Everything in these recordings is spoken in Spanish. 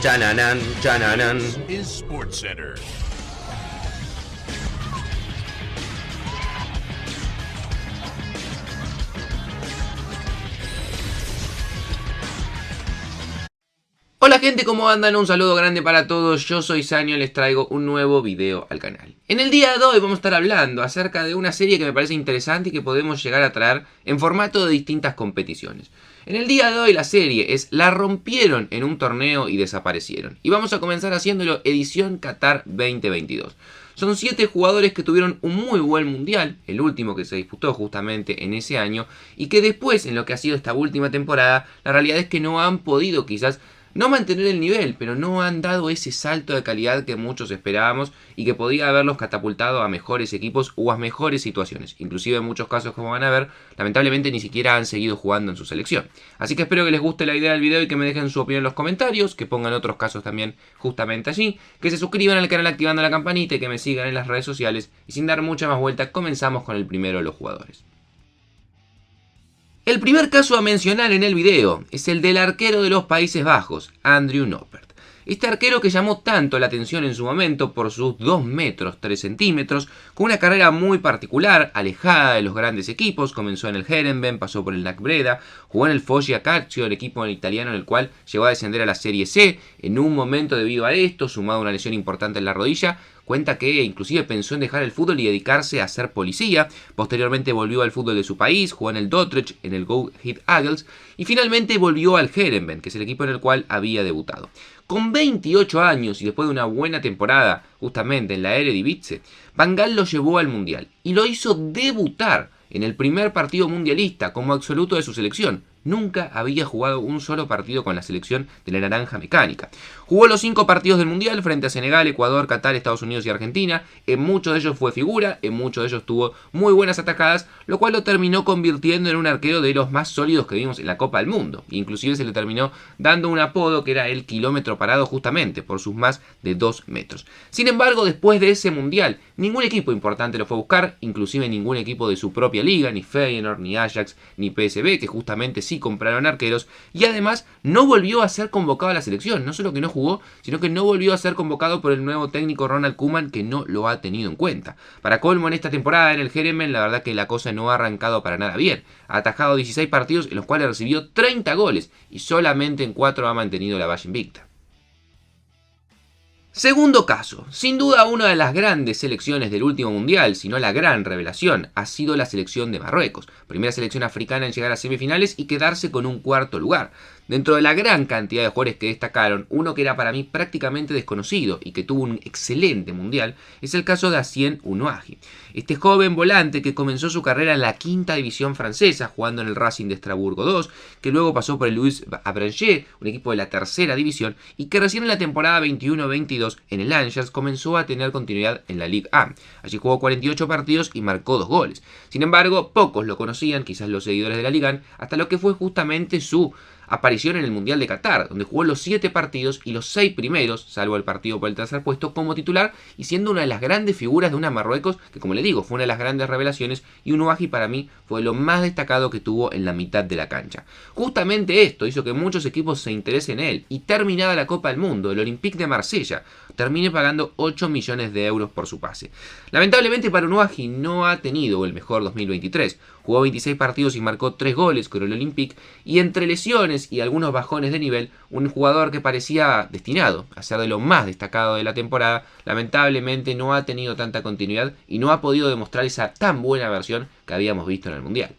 Chananan, chananan. Is SportsCenter. Hola gente, ¿cómo andan? Un saludo grande para todos, yo soy Sanio y les traigo un nuevo video al canal. En el día de hoy vamos a estar hablando acerca de una serie que me parece interesante y que podemos llegar a traer en formato de distintas competiciones. En el día de hoy la serie es La rompieron en un torneo y desaparecieron. Y vamos a comenzar haciéndolo edición Qatar 2022. Son 7 jugadores que tuvieron un muy buen mundial, el último que se disputó justamente en ese año, y que después, en lo que ha sido esta última temporada, la realidad es que no han podido quizás no mantener el nivel, pero no han dado ese salto de calidad que muchos esperábamos y que podía haberlos catapultado a mejores equipos o a mejores situaciones. Inclusive en muchos casos, como van a ver, lamentablemente ni siquiera han seguido jugando en su selección. Así que espero que les guste la idea del video y que me dejen su opinión en los comentarios, que pongan otros casos también justamente allí, que se suscriban al canal activando la campanita y que me sigan en las redes sociales. Y sin dar mucha más vuelta, comenzamos con el primero de los jugadores. El primer caso a mencionar en el video es el del arquero de los Países Bajos, Andrew Noppert. Este arquero que llamó tanto la atención en su momento por sus 2 metros 3 centímetros, con una carrera muy particular, alejada de los grandes equipos, comenzó en el Heerenveen, pasó por el NAC Breda, jugó en el Foggia Calcio, el equipo italiano en el cual llegó a descender a la Serie C, en un momento debido a esto, sumado a una lesión importante en la rodilla, cuenta que inclusive pensó en dejar el fútbol y dedicarse a ser policía. Posteriormente volvió al fútbol de su país, jugó en el Dordrecht, en el Go Ahead Eagles y finalmente volvió al Heerenveen, que es el equipo en el cual había debutado. Con 28 años y después de una buena temporada justamente en la Eredivisie, Van Gaal lo llevó al Mundial y lo hizo debutar en el primer partido mundialista como absoluto de su selección. Nunca había jugado un solo partido con la selección de la Naranja Mecánica. Jugó los 5 partidos del Mundial frente a Senegal, Ecuador, Qatar, Estados Unidos y Argentina. En muchos de ellos fue figura, en muchos de ellos tuvo muy buenas atajadas, lo cual lo terminó convirtiendo en un arquero de los más sólidos que vimos en la Copa del Mundo. Inclusive se le terminó dando un apodo que era el kilómetro parado justamente por sus más de 2 metros. Sin embargo, después de ese Mundial, ningún equipo importante lo fue a buscar, inclusive ningún equipo de su propia liga, ni Feyenoord, ni Ajax, ni PSV, que justamente sí compraron arqueros, y además no volvió a ser convocado a la selección. No solo que no jugó, sino que no volvió a ser convocado por el nuevo técnico Ronald Koeman, que no lo ha tenido en cuenta. Para colmo, en esta temporada en el Heerenveen, la verdad que la cosa no ha arrancado para nada bien. Ha atajado 16 partidos en los cuales recibió 30 goles y solamente en 4 ha mantenido la valla invicta. Segundo caso, sin duda una de las grandes selecciones del último mundial, si no la gran revelación, ha sido la selección de Marruecos, primera selección africana en llegar a semifinales y quedarse con un cuarto lugar. Dentro de la gran cantidad de jugadores que destacaron, uno que era para mí prácticamente desconocido y que tuvo un excelente mundial, es el caso de Hassien Ounahi. Este joven volante que comenzó su carrera en la 5ª división francesa, jugando en el Racing de Estrasburgo 2, que luego pasó por el Louis Abranches, un equipo de la 3ª división, y que recién en la temporada 21-22 en el Angers comenzó a tener continuidad en la Ligue A. Allí jugó 48 partidos y marcó 2 goles. Sin embargo, pocos lo conocían, quizás los seguidores de la Liga, hasta lo que fue justamente su aparición en el Mundial de Qatar, donde jugó los 7 partidos y los 6 primeros, salvo el partido por el tercer puesto, como titular y siendo una de las grandes figuras de una Marruecos que, como le digo, fue una de las grandes revelaciones y Ounahi para mí fue lo más destacado que tuvo en la mitad de la cancha. Justamente esto hizo que muchos equipos se interesen en él y terminada la Copa del Mundo, el Olympique de Marsella termine pagando 8 millones de euros por su pase. Lamentablemente para Ounahi no ha tenido el mejor 2023. Jugó 26 partidos y marcó 3 goles con el Olympique y entre lesiones y algunos bajones de nivel, un jugador que parecía destinado a ser de lo más destacado de la temporada, lamentablemente no ha tenido tanta continuidad y no ha podido demostrar esa tan buena versión que habíamos visto en el Mundial.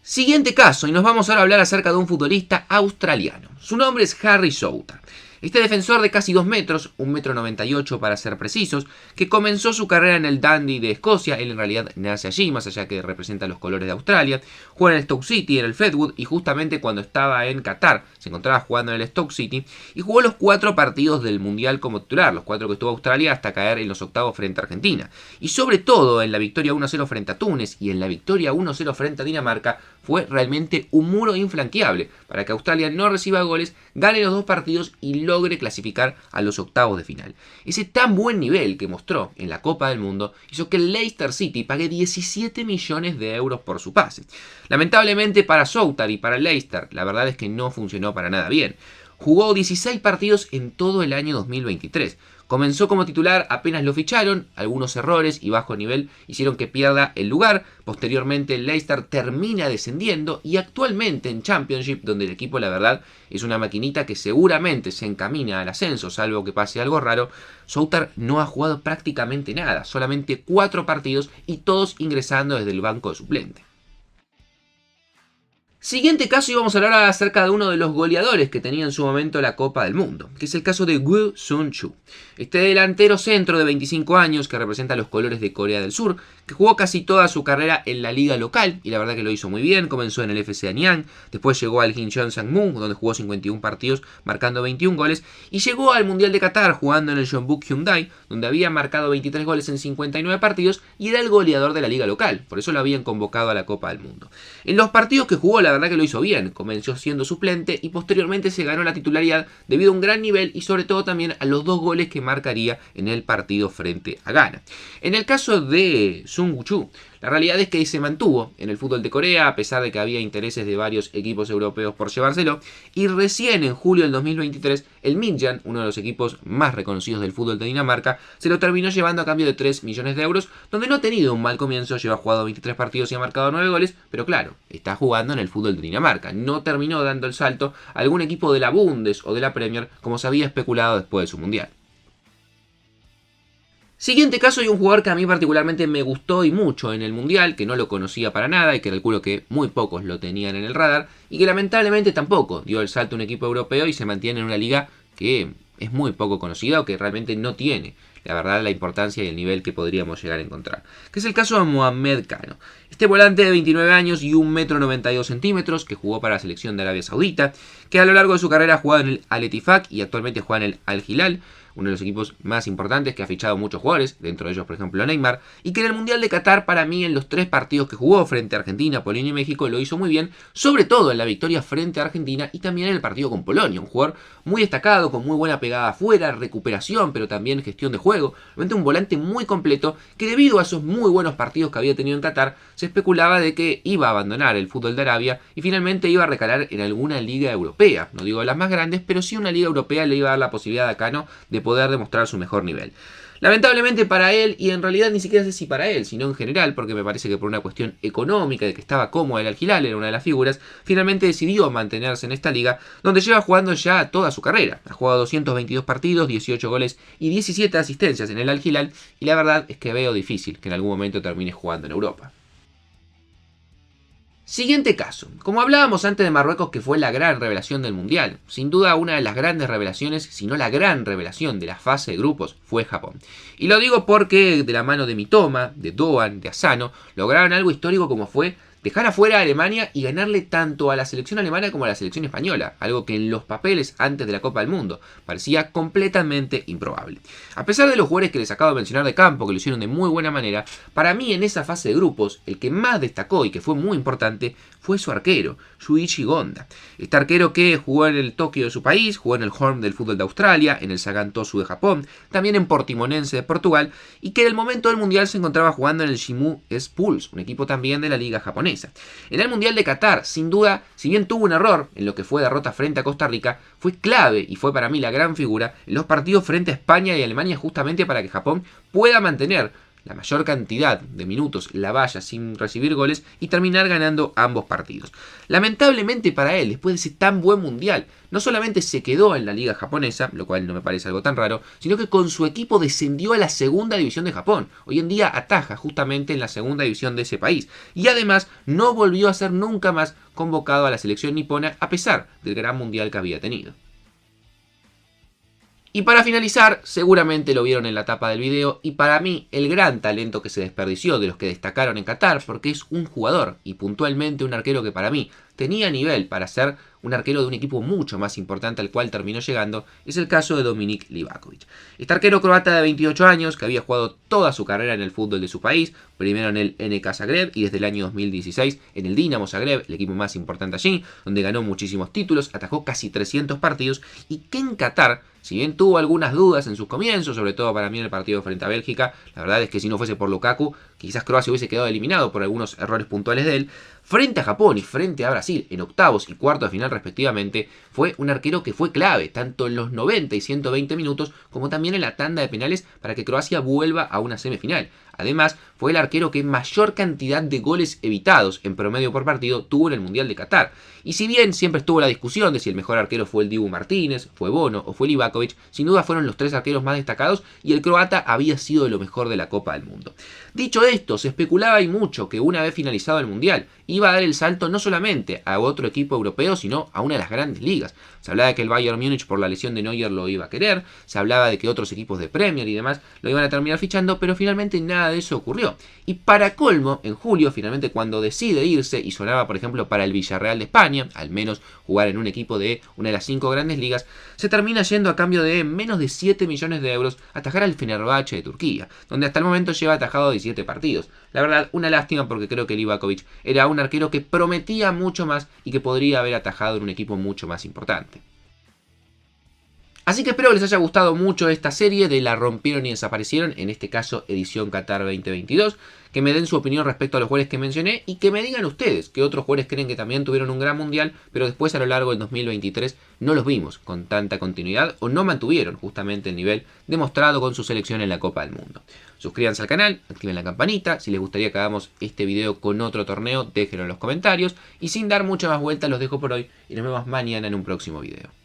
Siguiente caso, y nos vamos ahora a hablar acerca de un futbolista australiano. Su nombre es Harry Souttar. Este defensor de casi 2 metros, 1,98 m para ser precisos, que comenzó su carrera en el Dundee de Escocia, él en realidad nace allí, más allá que representa los colores de Australia, juega en el Stoke City, en el Fleetwood, y justamente cuando estaba en Qatar, se encontraba jugando en el Stoke City, y jugó los 4 partidos del Mundial como titular, los 4 que estuvo Australia hasta caer en los octavos frente a Argentina. Y sobre todo en la victoria 1-0 frente a Túnez y en la victoria 1-0 frente a Dinamarca, fue realmente un muro infranqueable para que Australia no reciba goles, gane los 2 partidos y logre clasificar a los octavos de final. Ese tan buen nivel que mostró en la Copa del Mundo hizo que el Leicester City pague 17 millones de euros por su pase. Lamentablemente para Souttar y para el Leicester, la verdad es que no funcionó para nada bien. Jugó 16 partidos en todo el año 2023. Comenzó como titular apenas lo ficharon, algunos errores y bajo nivel hicieron que pierda el lugar. Posteriormente el Leicester termina descendiendo y actualmente en Championship, donde el equipo la verdad es una maquinita que seguramente se encamina al ascenso, salvo que pase algo raro, Southard no ha jugado prácticamente nada, solamente 4 partidos y todos ingresando desde el banco de suplente. Siguiente caso, y vamos a hablar acerca de uno de los goleadores que tenía en su momento la Copa del Mundo, que es el caso de Woo Sun-Chu. Este delantero centro de 25 años que representa los colores de Corea del Sur, que jugó casi toda su carrera en la liga local, y la verdad que lo hizo muy bien. Comenzó en el FC Anyang, después llegó al Incheon Sangmu, donde jugó 51 partidos, marcando 21 goles, y llegó al Mundial de Qatar jugando en el Jeonbuk Hyundai, donde había marcado 23 goles en 59 partidos, y era el goleador de la liga local, por eso lo habían convocado a la Copa del Mundo. En los partidos que jugó, la verdad que lo hizo bien, comenzó siendo suplente y posteriormente se ganó la titularidad debido a un gran nivel y sobre todo también a los 2 goles que marcaría en el partido frente a Ghana. En el caso de Sung Woo-chu, la realidad es que se mantuvo en el fútbol de Corea a pesar de que había intereses de varios equipos europeos por llevárselo, y recién en julio del 2023 el Midtjylland, uno de los equipos más reconocidos del fútbol de Dinamarca, se lo terminó llevando a cambio de 3 millones de euros, donde no ha tenido un mal comienzo, lleva jugado 23 partidos y ha marcado 9 goles, pero claro, está jugando en el fútbol de Dinamarca, no terminó dando el salto a algún equipo de la Bundes o de la Premier como se había especulado después de su mundial. Siguiente caso, y un jugador que a mí particularmente me gustó y mucho en el Mundial, que no lo conocía para nada y que calculo que muy pocos lo tenían en el radar, y que lamentablemente tampoco dio el salto a un equipo europeo y se mantiene en una liga que es muy poco conocida o que realmente no tiene, la verdad, la importancia y el nivel que podríamos llegar a encontrar, que es el caso de Mohamed Kano. Este volante de 29 años y 1,92 m, que jugó para la selección de Arabia Saudita, que a lo largo de su carrera ha jugado en el Al-Ettifaq y actualmente juega en el Al-Hilal, uno de los equipos más importantes, que ha fichado muchos jugadores, dentro de ellos por ejemplo Neymar, y que en el Mundial de Qatar, para mí, en los 3 partidos que jugó frente a Argentina, Polonia y México, lo hizo muy bien, sobre todo en la victoria frente a Argentina y también en el partido con Polonia. Un jugador muy destacado, con muy buena pegada afuera, recuperación, pero también gestión de juego, realmente un volante muy completo, que debido a esos muy buenos partidos que había tenido en Qatar, se especulaba de que iba a abandonar el fútbol de Arabia y finalmente iba a recalar en alguna liga europea, no digo las más grandes, pero sí una liga europea le iba a dar la posibilidad a Kano de poder demostrar su mejor nivel. Lamentablemente para él, y en realidad ni siquiera sé si para él, sino en general, porque me parece que por una cuestión económica, de que estaba cómodo el Al-Hilal, era una de las figuras, finalmente decidió mantenerse en esta liga, donde lleva jugando ya toda su carrera. Ha jugado 222 partidos, 18 goles y 17 asistencias en el Al-Hilal, y la verdad es que veo difícil que en algún momento termine jugando en Europa. Siguiente caso. Como hablábamos antes de Marruecos, que fue la gran revelación del Mundial, sin duda una de las grandes revelaciones, si no la gran revelación de la fase de grupos, fue Japón. Y lo digo porque de la mano de Mitoma, de Doan, de Asano, lograron algo histórico como fue dejar afuera a Alemania y ganarle tanto a la selección alemana como a la selección española, algo que en los papeles antes de la Copa del Mundo parecía completamente improbable. A pesar de los jugadores que les acabo de mencionar de campo, que lo hicieron de muy buena manera, para mí en esa fase de grupos, el que más destacó y que fue muy importante fue su arquero, Shuichi Gonda. Este arquero que jugó en el Tokio de su país, jugó en el Horn del fútbol de Australia, en el Sagan Tosu de Japón, también en Portimonense de Portugal, y que en el momento del Mundial se encontraba jugando en el Shimu Spurs, un equipo también de la liga japonesa. En el Mundial de Qatar, sin duda, si bien tuvo un error en lo que fue derrota frente a Costa Rica, fue clave y fue para mí la gran figura en los partidos frente a España y Alemania, justamente para que Japón pueda mantener la mayor cantidad de minutos la valla sin recibir goles y terminar ganando ambos partidos. Lamentablemente para él, después de ese tan buen mundial, no solamente se quedó en la liga japonesa, lo cual no me parece algo tan raro, sino que con su equipo descendió a la segunda división de Japón. Hoy en día ataja justamente en la segunda división de ese país. Y además no volvió a ser nunca más convocado a la selección nipona a pesar del gran mundial que había tenido. Y para finalizar, seguramente lo vieron en la tapa del video, y para mí el gran talento que se desperdició de los que destacaron en Qatar, porque es un jugador y puntualmente un arquero que para mí tenía nivel para ser un arquero de un equipo mucho más importante al cual terminó llegando, es el caso de Dominik Livakovic. Este arquero croata de 28 años, que había jugado toda su carrera en el fútbol de su país, primero en el NK Zagreb y desde el año 2016 en el Dinamo Zagreb, el equipo más importante allí, donde ganó muchísimos títulos, atajó casi 300 partidos, y que en Qatar, si bien tuvo algunas dudas en sus comienzos, sobre todo para mí en el partido frente a Bélgica, la verdad es que si no fuese por Lukaku, quizás Croacia hubiese quedado eliminado por algunos errores puntuales de él, frente a Japón y frente a Brasil, en octavos y cuartos de final respectivamente, fue un arquero que fue clave, tanto en los 90 y 120 minutos, como también en la tanda de penales para que Croacia vuelva a una semifinal. Además, fue el arquero que mayor cantidad de goles evitados en promedio por partido tuvo en el Mundial de Qatar. Y si bien siempre estuvo la discusión de si el mejor arquero fue el Dibu Martínez, fue Bono o fue Livakovic, sin duda fueron los tres arqueros más destacados y el croata había sido de lo mejor de la Copa del Mundo. Dicho esto, se especulaba y mucho que una vez finalizado el Mundial iba a dar el salto no solamente a otro equipo europeo, sino a una de las grandes ligas. Se hablaba de que el Bayern Múnich por la lesión de Neuer lo iba a querer, se hablaba de que otros equipos de Premier y demás lo iban a terminar fichando, pero finalmente nada de eso ocurrió. Y para colmo, en julio, finalmente cuando decide irse y sonaba por ejemplo para el Villarreal de España, al menos jugar en un equipo de una de las 5 grandes ligas, se termina yendo a cambio de menos de 7 millones de euros a atajar al Fenerbahce de Turquía, donde hasta el momento lleva atajado 17 partidos. La verdad, una lástima porque creo que Livakovic era un arquero que prometía mucho más y que podría haber atajado en un equipo mucho más importante. Así que espero que les haya gustado mucho esta serie de La rompieron y desaparecieron, en este caso edición Qatar 2022, que me den su opinión respecto a los jugadores que mencioné y que me digan ustedes qué otros jugadores creen que también tuvieron un gran mundial, pero después a lo largo del 2023 no los vimos con tanta continuidad o no mantuvieron justamente el nivel demostrado con su selección en la Copa del Mundo. Suscríbanse al canal, activen la campanita, si les gustaría que hagamos este video con otro torneo déjenlo en los comentarios y sin dar mucha más vuelta los dejo por hoy y nos vemos mañana en un próximo video.